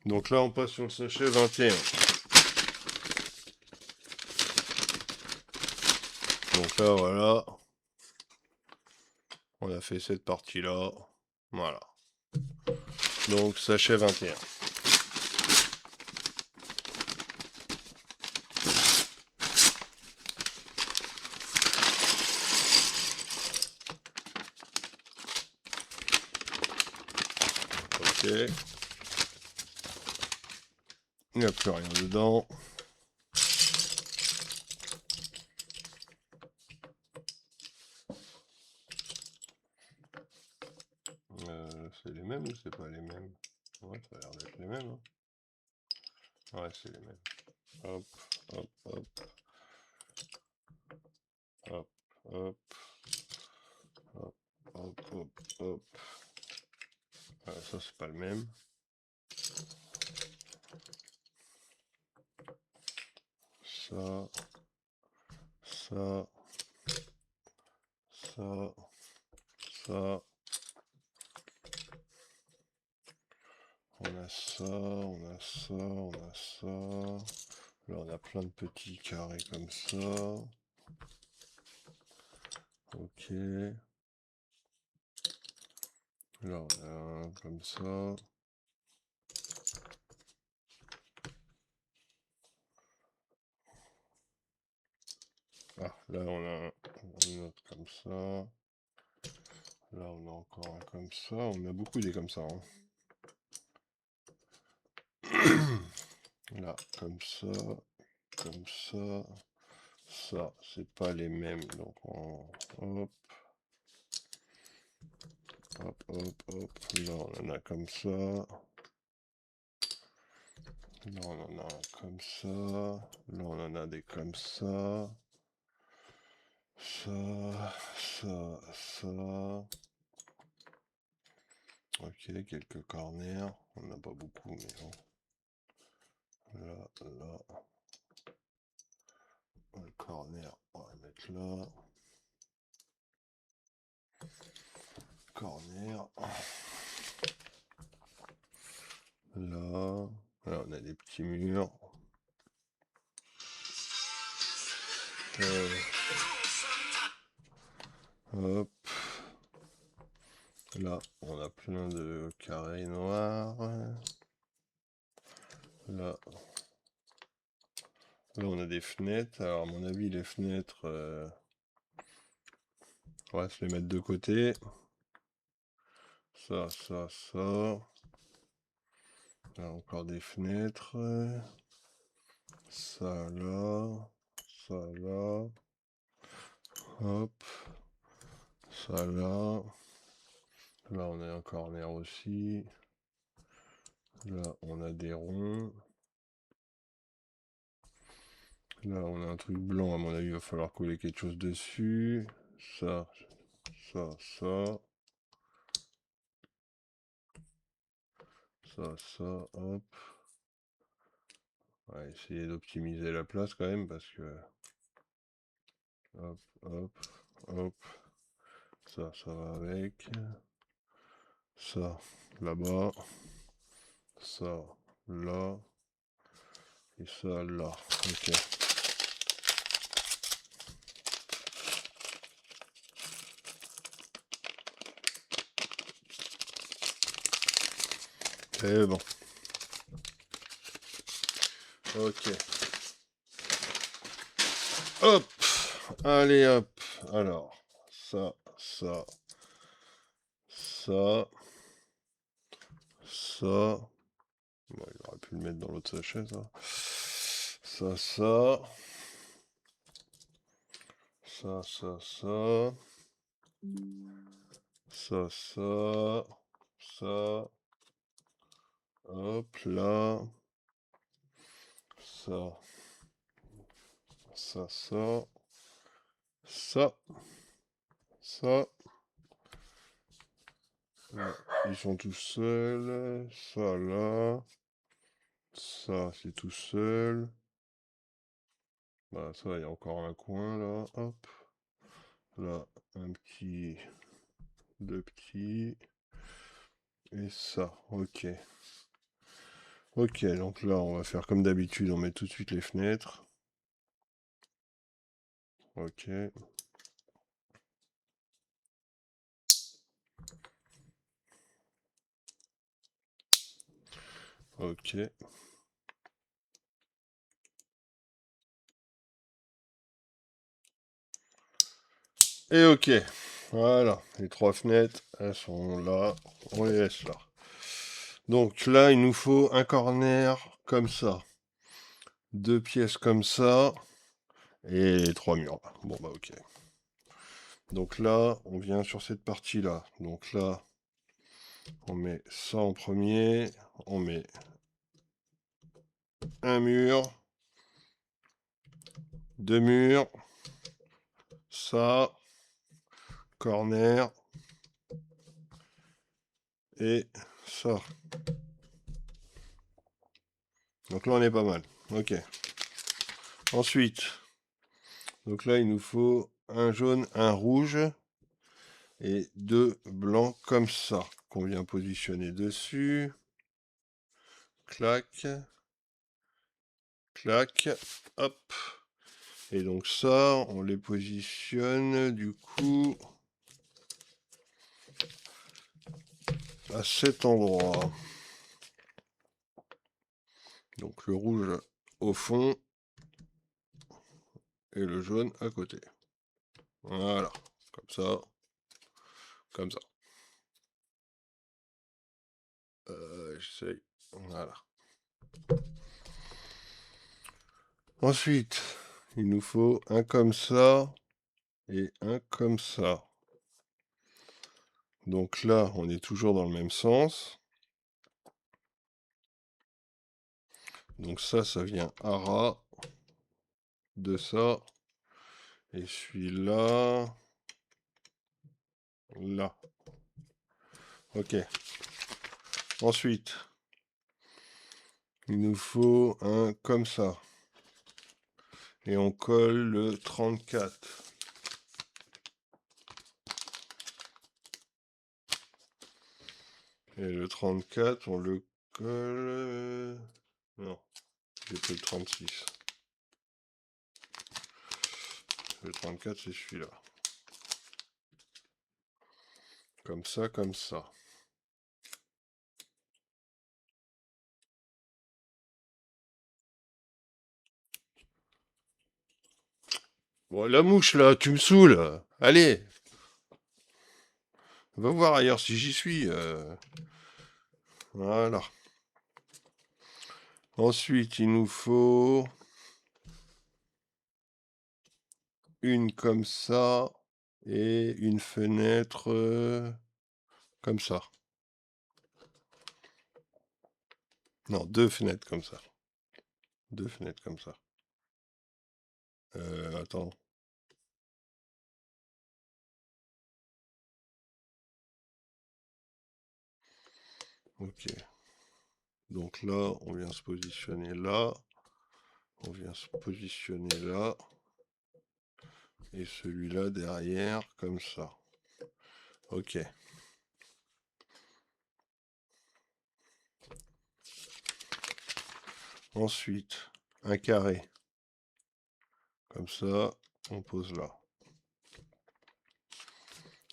Donc là, on passe sur le sachet 21. Donc là, voilà. On a fait cette partie-là. Voilà. Donc, sachet 21. Ok. Il n'y a plus rien dedans. C'est les mêmes ou c'est pas les mêmes? Ouais, ça a l'air d'être les mêmes. Hein. Ouais, c'est les mêmes. Hop, hop, hop, hop, hop, hop, hop, hop, hop. Ça, c'est pas le même. Ça, ça, ça, ça. On a ça, on a ça, on a ça. Là, on a plein de petits carrés comme ça. Ok. Là, on a un comme ça. Ah, là, on a un autre comme ça. Là, on a encore un comme ça. On a beaucoup des comme ça. Hein. Là, comme ça, comme ça. Ça, c'est pas les mêmes. Donc, hop, hop, hop, hop. Là, on en a comme ça. Là, on en a un comme ça. Là, on en a des comme ça. Ça, ça, ça. Ok, quelques corners. On n'a pas beaucoup, mais bon. Là, là. Le corner, on va le mettre là. Corner. Là. Là, on a des petits murs. Hop. Là, on a plein de carrés noirs. Là. Là, on a des fenêtres. Alors, à mon avis, les fenêtres, on va se les mettre de côté. Ça, ça, ça. Là, encore des fenêtres. Ça, là. Ça, là. Hop. Ça, là. Là, on a un corner aussi. Là, on a des ronds. Là, on a un truc blanc. À mon avis, il va falloir coller quelque chose dessus. Ça, ça, ça. Ça, ça, hop. On va essayer d'optimiser la place quand même parce que... Hop, hop, hop. Ça va avec. Ça, là-bas. Ça, là. Et ça, là. Ok. C'est bon. Ok. Hop. Allez, hop. Alors, ça, ça, ça, ça. Bon, il aurait pu le mettre dans l'autre sachet, ça. Ça, ça. Ça, ça, ça. Ça, ça. Ça. Hop, là. Ça. Ça, ça. Ça. Ça. Là, ils sont tous seuls. Ça, là. Ça, c'est tout seul. Bah, ça, il y a encore un coin, là. Hop. Là, un petit... Deux petits. Et ça, ok. Ok, donc là, on va faire comme d'habitude, on met tout de suite les fenêtres. Ok. Ok. Et ok. Voilà, les 3 fenêtres, elles sont là. On les laisse là. Donc là, il nous faut un corner comme ça. 2 pièces comme ça. Et les 3 murs. Bon bah ok. Donc là, on vient sur cette partie-là. Donc là, on met ça en premier. On met un mur. 2 murs. Ça. Corner. Et ça. Donc là, on est pas mal. Ok. Ensuite, donc là, il nous faut un jaune, un rouge et 2 blancs comme ça, qu'on vient positionner dessus. Clac, clac, hop. Et donc ça, on les positionne du coup à cet endroit. Donc le rouge au fond et le jaune à côté. Voilà, comme ça, comme ça. J'essaye. Voilà. Ensuite, il nous faut un comme ça et un comme ça. Donc là, on est toujours dans le même sens. Donc ça vient à ras de ça. Et celui-là, là. Ok. Ensuite, il nous faut un comme ça. Et on colle le 34. Et le 34, on le colle... Non, j'ai pris le 36. Le 34, c'est celui-là. Comme ça, comme ça. Bon, la mouche, là, tu me saoules. Allez, va voir ailleurs si j'y suis. Voilà. Ensuite, il nous faut une comme ça et une fenêtre comme ça. Non, 2 fenêtres comme ça. 2 fenêtres comme ça. Attends. Ok. Donc là, on vient se positionner là. On vient se positionner là. Et celui-là derrière, comme ça. Ok. Ensuite, un carré. Comme ça, on pose là.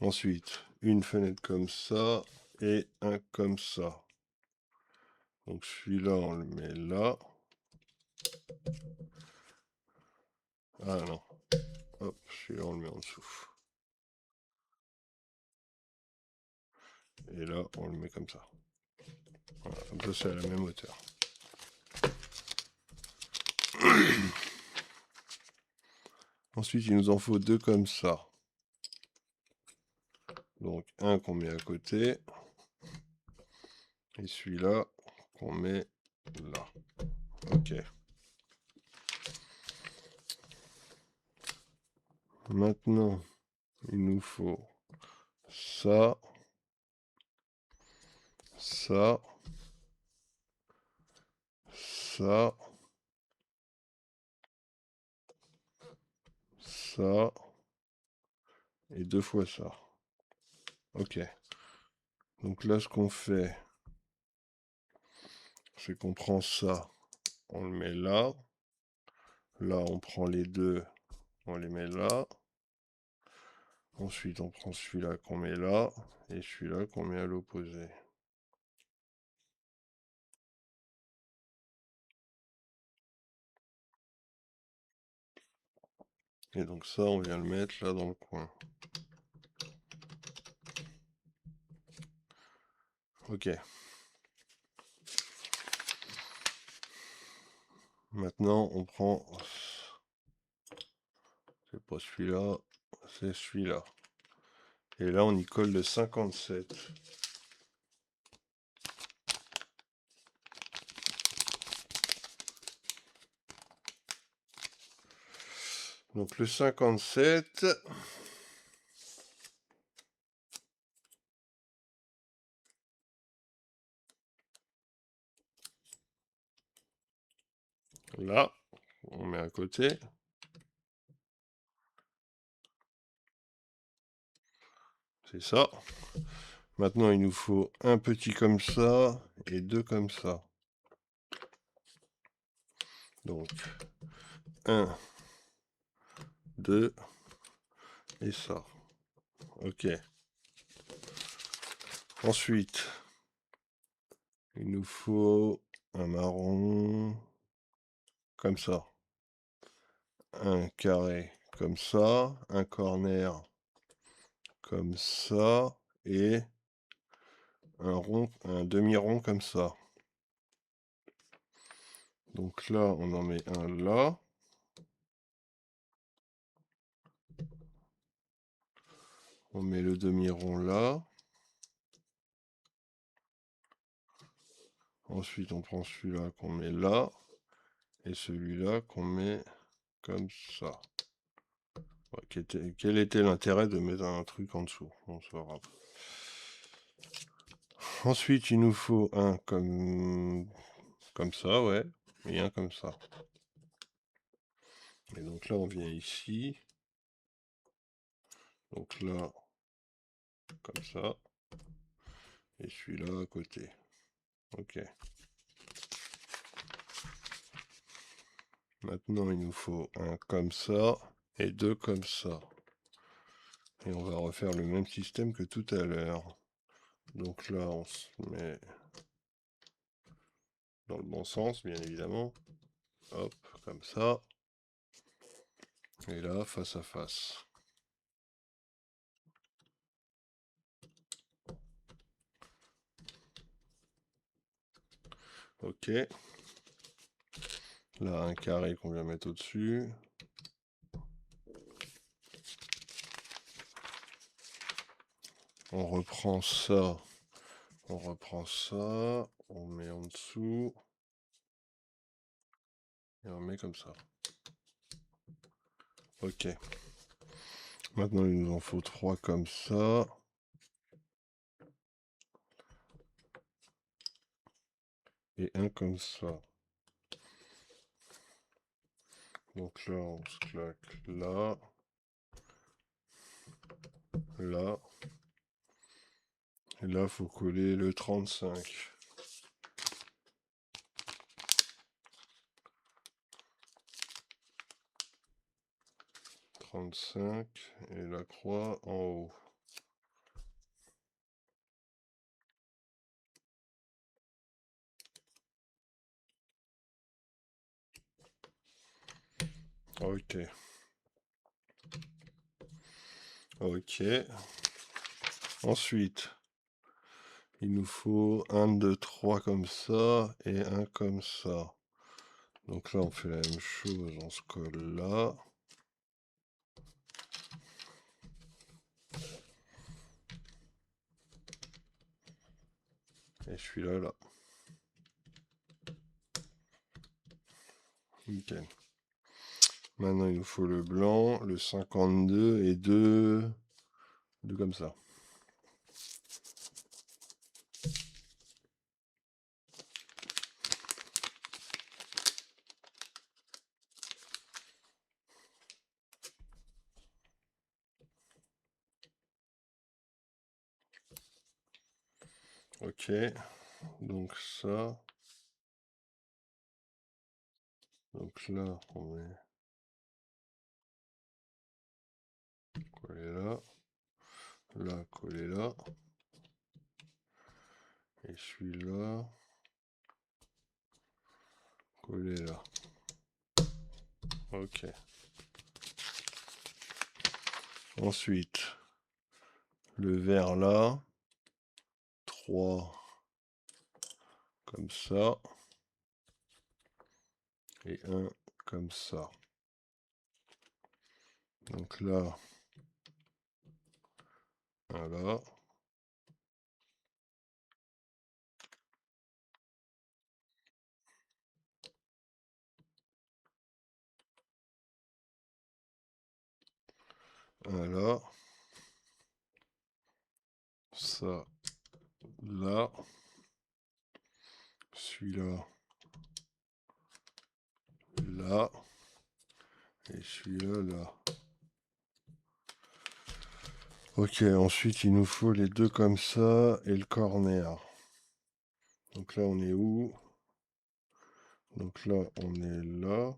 Ensuite, une fenêtre comme ça et un comme ça. Donc celui-là, on le met là. Ah non. Hop, celui-là, on le met en dessous. Et là, on le met comme ça. Voilà, comme ça, c'est à la même hauteur. Ensuite, il nous en faut 2 comme ça. Donc, un qu'on met à côté. Et celui-là, qu'on met là. Ok. Maintenant, il nous faut ça, ça, ça, ça, et 2 fois ça. Ok. Donc là, ce qu'on fait, c'est qu'on prend ça, on le met là. Là, on prend les deux, on les met là. Ensuite, on prend celui-là qu'on met là, et celui-là qu'on met à l'opposé. Et donc ça, on vient le mettre là dans le coin. Ok. Maintenant, on prend... C'est pas celui-là, c'est celui-là. Et là, on y colle le 57. Donc le 57... Là, on met à côté. C'est ça. Maintenant, il nous faut un petit comme ça et deux comme ça. Donc, 1, 2 et ça. Ok. Ensuite, il nous faut un marron comme ça. Un carré comme ça. Un corner comme ça. Et un rond, un demi-rond comme ça. Donc là, on en met un là. On met le demi-rond là. Ensuite, on prend celui-là qu'on met là. Et celui-là qu'on met comme ça. Quel était l'intérêt de mettre un truc en dessous? Bon, c'est pas grave. Ensuite, il nous faut un comme ça, ouais. Et un comme ça. Et donc là, on vient ici. Donc là, comme ça. Et celui-là à côté. Ok. Maintenant, il nous faut un comme ça et deux comme ça. Et on va refaire le même système que tout à l'heure. Donc là, on se met dans le bon sens, bien évidemment. Hop, comme ça. Et là, face à face. Ok. Là, un carré qu'on vient mettre au-dessus. On reprend ça. On reprend ça. On met en dessous. Et on met comme ça. Ok. Maintenant, il nous en faut 3 comme ça. Et un comme ça. Donc là, on se claque là. Là. Et là, il faut coller le 35. 35 et la croix en haut. Ok. Ok. Ensuite, il nous faut 1, 2, 3 comme ça et un comme ça. Donc là, on fait la même chose, on se colle là. Et celui-là, là. Nickel. Maintenant, il nous faut le blanc, le 52 et deux comme ça. Ok. Donc ça. Donc là, on met coller là. Là, coller là. Et celui-là, coller là. Ok. Ensuite, le vert là. 3 comme ça. Et un comme ça. Donc là, voilà. Voilà. Ça, là. Celui-là, là. Et celui-là, là. Ok, ensuite il nous faut les deux comme ça et le corner. Donc là on est où? Donc là on est là.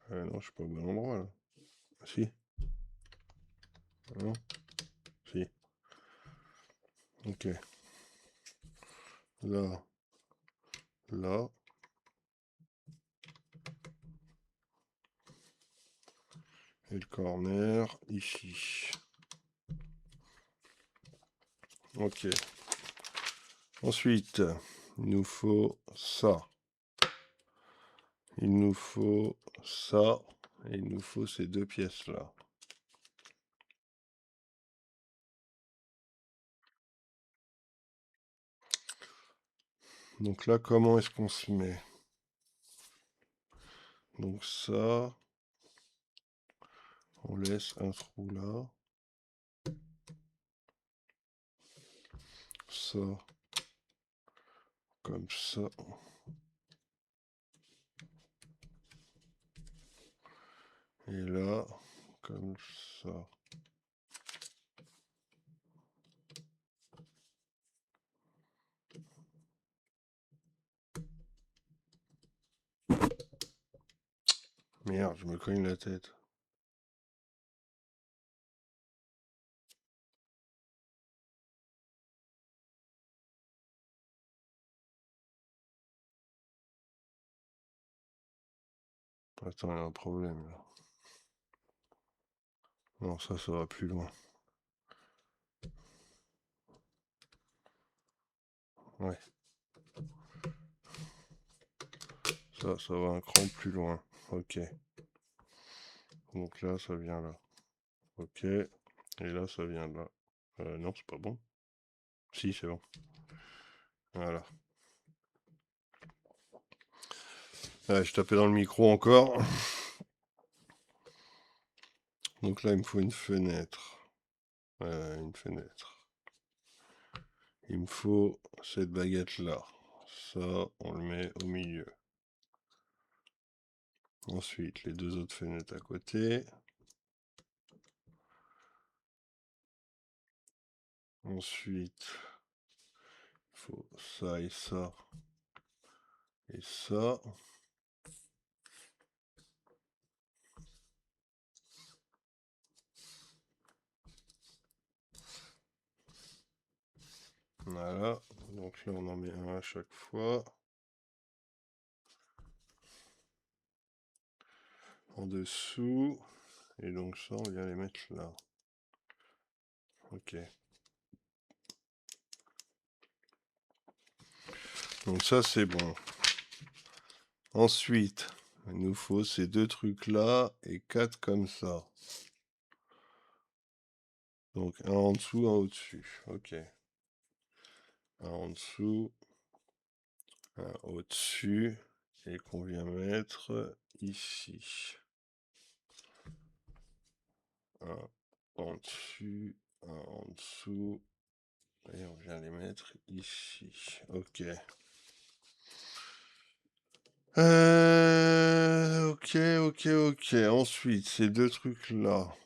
Non, je suis pas au bon endroit là. Si. Non. Si. Ok. Là. Là. Et le corner ici. Ok. Ensuite, il nous faut ça. Il nous faut ça. Et il nous faut ces deux pièces là. Donc là, comment est-ce qu'on se met? Donc ça, on laisse un trou là. Ça, comme ça. Et là, comme ça. Merde, je me cogne la tête. Attends, il y a un problème là. Non, ça va plus loin. Ouais. Ça va un cran plus loin. Ok. Donc là, ça vient là. Ok. Et là, ça vient là. Non, c'est pas bon. Si, c'est bon. Voilà. Je tapais dans le micro encore. Donc là, il me faut une fenêtre. Une fenêtre. Il me faut cette baguette là. Ça, on le met au milieu. Ensuite, les deux autres fenêtres à côté. Ensuite, il faut ça et ça. Et ça. Voilà. Donc là, on en met un à chaque fois. En dessous. Et donc ça, on vient les mettre là. Ok. Donc ça, c'est bon. Ensuite, il nous faut ces deux trucs là et 4 comme ça. Donc un en dessous, un au-dessus. Ok. Un en dessous, un au-dessus. Et qu'on vient mettre ici. Un en dessus, un en dessous. Et on vient les mettre ici. Ok. Ok. Ensuite, ces deux trucs-là,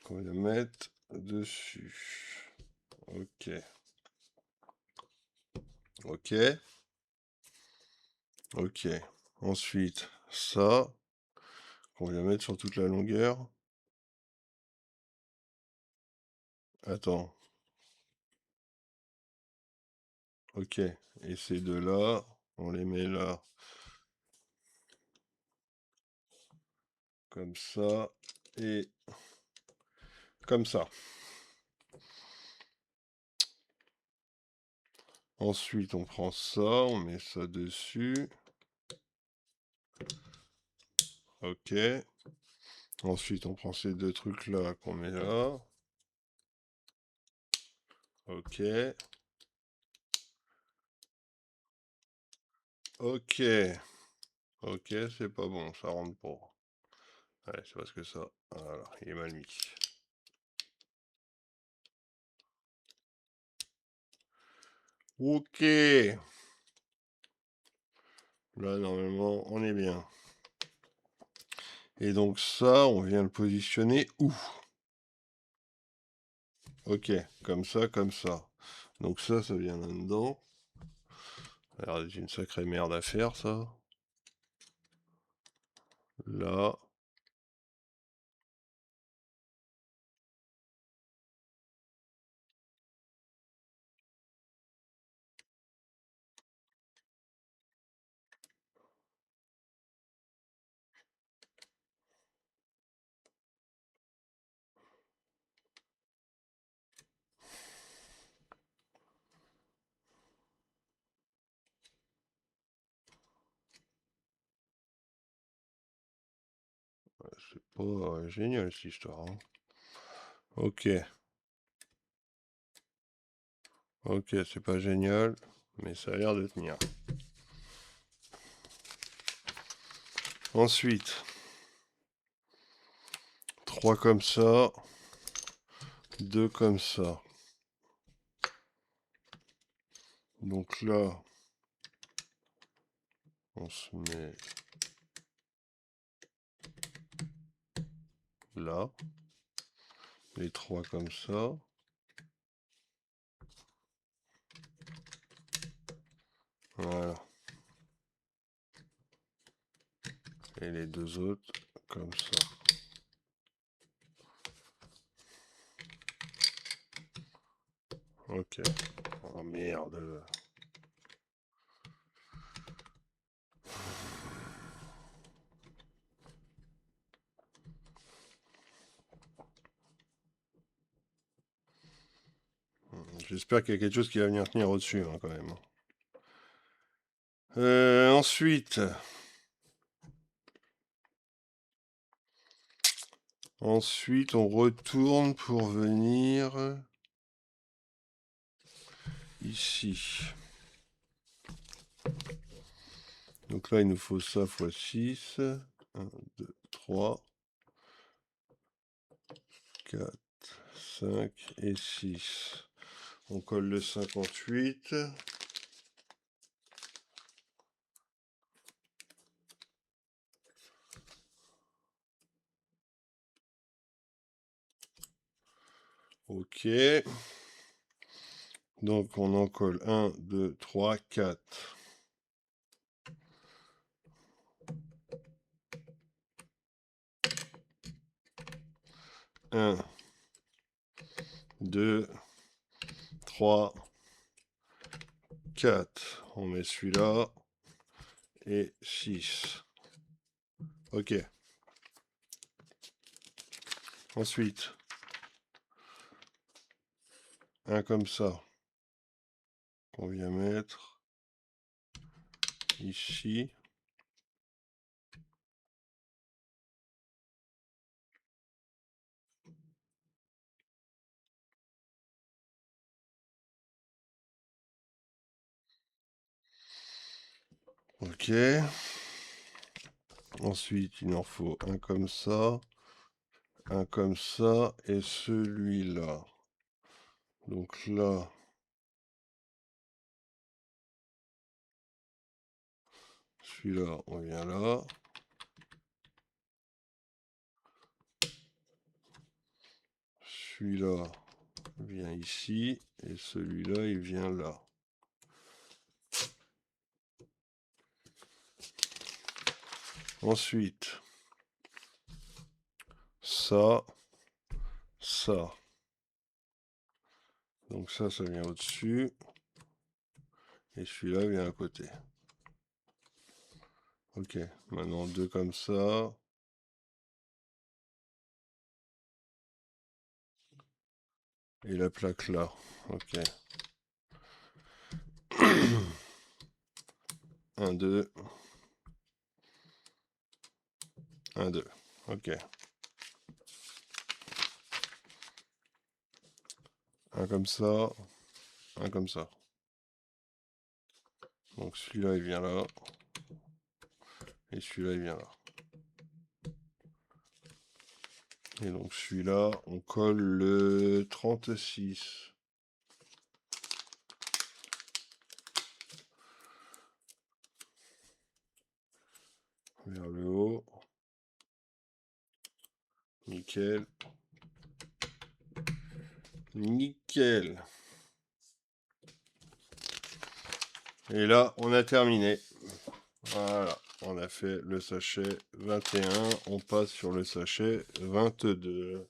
qu'on va mettre dessus. Ok. Ok. Ok. Ensuite, ça, qu'on vient mettre sur toute la longueur. Attends. Ok. Et ces deux-là, on les met là. Comme ça. Et comme ça. Ensuite, on prend ça, on met ça dessus. Ok. Ensuite, on prend ces deux trucs-là qu'on met là. Ok. Ok. Ok, c'est pas bon, ça rentre pas. Ouais, c'est parce que ça... Voilà, il est mal mis. Ok. Là, normalement, on est bien. Et donc ça, on vient le positionner où? Ok, comme ça, comme ça. Donc ça vient là-dedans. Alors, c'est une sacrée merde à faire, ça. Là. C'est pas génial, cette histoire, hein. Ok. Ok, c'est pas génial, mais ça a l'air de tenir. Ensuite, 3 comme ça, 2 comme ça. Donc là, on se met là, les 3 comme ça. Voilà. Et les deux autres comme ça. Ok. Oh merde. J'espère qu'il y a quelque chose qui va venir tenir au-dessus, hein, quand même. Ensuite, on retourne pour venir ici. Donc là, il nous faut ça x 6. 1, 2, 3, 4, 5 et 6. On colle le 58. Ok. Donc on en colle 1, 2, 3, 4. 1, 2, 3, 4. On met celui-là. Et 6. Ok. Ensuite, un comme ça, qu'on vient mettre ici. Ok. Ensuite, il en faut un comme ça et celui-là. Donc là, celui-là, on vient là. Celui-là vient ici et celui-là, il vient là. Ensuite, ça, ça. Donc ça vient au-dessus. Et celui-là vient à côté. Ok, maintenant 2 comme ça. Et la plaque là. Ok. 1, 2. 1, 2. Ok. Un comme ça. Un comme ça. Donc celui-là il vient là. Et celui-là il vient là. Et donc celui-là, on colle le 36. Vers le haut. Nickel. Nickel. Et là, on a terminé. Voilà, on a fait le sachet 21. On passe sur le sachet 22.